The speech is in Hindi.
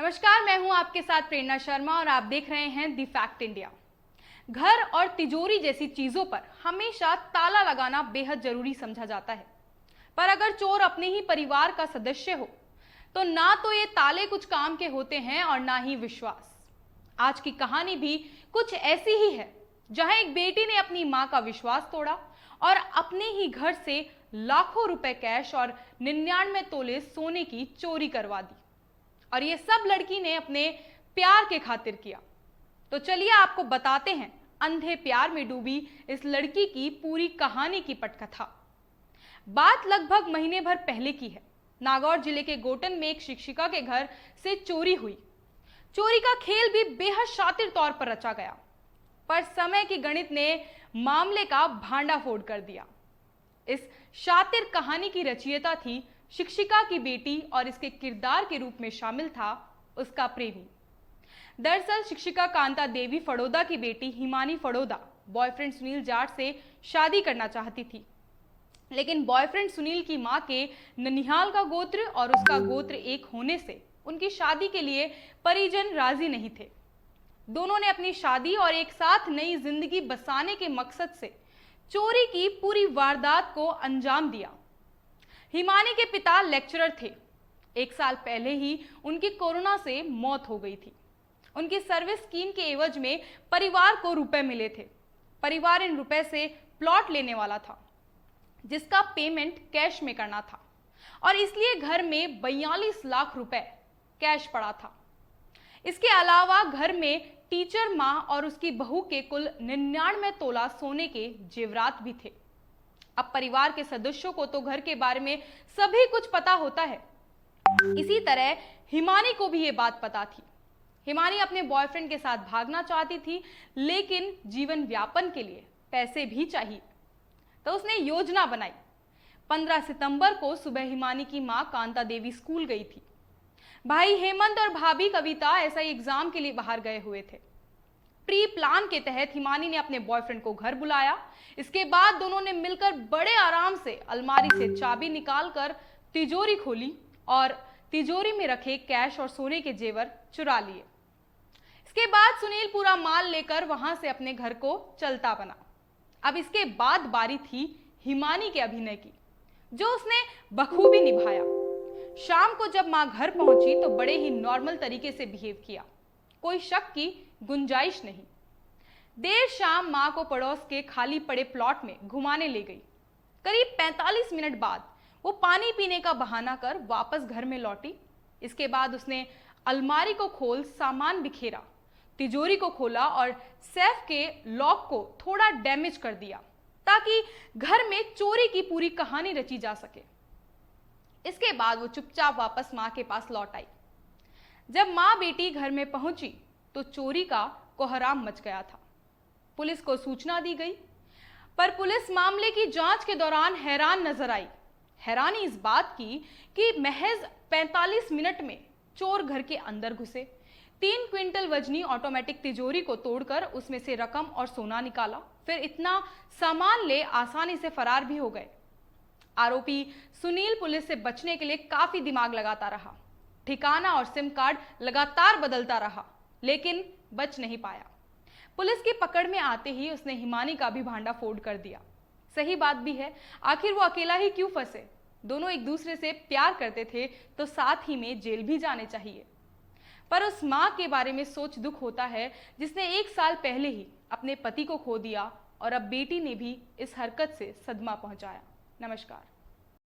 नमस्कार, मैं हूं आपके साथ प्रेरणा शर्मा और आप देख रहे हैं दी फैक्ट इंडिया। घर और तिजोरी जैसी चीजों पर हमेशा ताला लगाना बेहद जरूरी समझा जाता है, पर अगर चोर अपने ही परिवार का सदस्य हो तो ना तो ये ताले कुछ काम के होते हैं और ना ही विश्वास। आज की कहानी भी कुछ ऐसी ही है, जहां एक बेटी ने अपनी मां का विश्वास तोड़ा और अपने ही घर से लाखों रुपए कैश और 99 तोले सोने की चोरी करवा दी, और ये सब लड़की ने अपने प्यार के खातिर किया। तो चलिए आपको बताते हैं अंधे प्यार में डूबी इस लड़की की पूरी कहानी की पटकथा। बात लगभग महीने भर पहले की है। नागौर जिले के गोटन में एक शिक्षिका के घर से चोरी हुई। चोरी का खेल भी बेहद शातिर तौर पर रचा गया, पर समय की गणित ने मामले का भांडाफोड़ कर दिया। इस शातिर कहानी की रचयिता थी शिक्षिका की बेटी और इसके किरदार के रूप में शामिल था उसका प्रेमी। दरअसल शिक्षिका कांता देवी फड़ौदा की बेटी हिमानी फड़ौदा बॉयफ्रेंड सुनील जाट से शादी करना चाहती थी, लेकिन बॉयफ्रेंड सुनील की मां के ननिहाल का गोत्र और उसका गोत्र एक होने से उनकी शादी के लिए परिजन राजी नहीं थे। दोनों ने अपनी शादी और एक साथ नई जिंदगी बसाने के मकसद से चोरी की पूरी वारदात को अंजाम दिया। हिमानी के पिता लेक्चरर थे। 1 साल पहले ही उनकी कोरोना से मौत हो गई थी। उनकी सर्विस स्कीम के एवज में परिवार को रुपए मिले थे। परिवार इन रुपए से प्लॉट लेने वाला था, जिसका पेमेंट कैश में करना था, और इसलिए घर में 42 लाख रुपए कैश पड़ा था। इसके अलावा घर में टीचर मां और उसकी बहू के कुल 99 तोला सोने के जेवरात भी थे। अब परिवार के सदस्यों को तो घर के बारे में सभी कुछ पता होता है। इसी तरह हिमानी को भी ये बात पता थी। हिमानी अपने बॉयफ्रेंड के साथ भागना चाहती थी, लेकिन जीवन व्यापन के लिए पैसे भी चाहिए। तो उसने योजना बनाई। 15 सितंबर को सुबह हिमानी की मां कांता देवी स्कूल गई थी। भाई हेमंत और भाभी कविता एसआई एग्जाम के लिए बाहर गए हुए थे। प्री प्लान के तहत हिमानी ने अपने बॉयफ्रेंड को घर बुलाया। इसके बाद दोनों ने मिलकर बड़े आराम से अलमारी से चाबी निकालकर तिजोरी खोली और तिजोरी में रखे कैश और सोने के जेवर चुरा लिए। इसके बाद सुनील पूरा माल लेकर वहां से अपने घर को चलता बना। अब इसके बाद बारी थी हिमानी के अभिनय की, जो उसने बखूबी निभाया। शाम को जब मां घर पहुंची तो बड़े ही नॉर्मल तरीके से बिहेव किया, कोई शक की गुंजाइश नहीं। देर शाम मां को पड़ोस के खाली पड़े प्लॉट में घुमाने ले गई। करीब 45 मिनट बाद वो पानी पीने का बहाना कर वापस घर में लौटी। इसके बाद उसने अलमारी को खोल सामान बिखेरा, तिजोरी को खोला और सेफ के लॉक को थोड़ा डैमेज कर दिया, ताकि घर में चोरी की पूरी कहानी रची जा सके। इसके बाद वो चुपचाप वापस मां के पास लौट आई। जब मां बेटी घर में पहुंची तो चोरी का कोहराम मच गया था। पुलिस को सूचना दी गई, पर पुलिस मामले की जांच के दौरान हैरान नजर आई। हैरानी इस बात की कि महज 45 मिनट में चोर घर के अंदर घुसे, 3 क्विंटल वजनी ऑटोमेटिक तिजोरी को तोड़कर उसमें से रकम और सोना निकाला, फिर इतना सामान ले आसानी से फरार भी हो गए। आरोपी सुनील पुलिस से बचने के लिए काफी दिमाग लगाता रहा, ठिकाना और सिम कार्ड लगातार बदलता रहा, लेकिन बच नहीं पाया। पुलिस की पकड़ में आते ही उसने हिमानी का भी भांडाफोड़ कर दिया। सही बात भी है, आखिर वो अकेला ही क्यों फंसे? दोनों एक दूसरे से प्यार करते थे तो साथ ही में जेल भी जाने चाहिए। पर उस मां के बारे में सोच दुख होता है, जिसने 1 साल पहले ही अपने पति को खो दिया और अब बेटी ने भी इस हरकत से सदमा पहुंचाया। नमस्कार।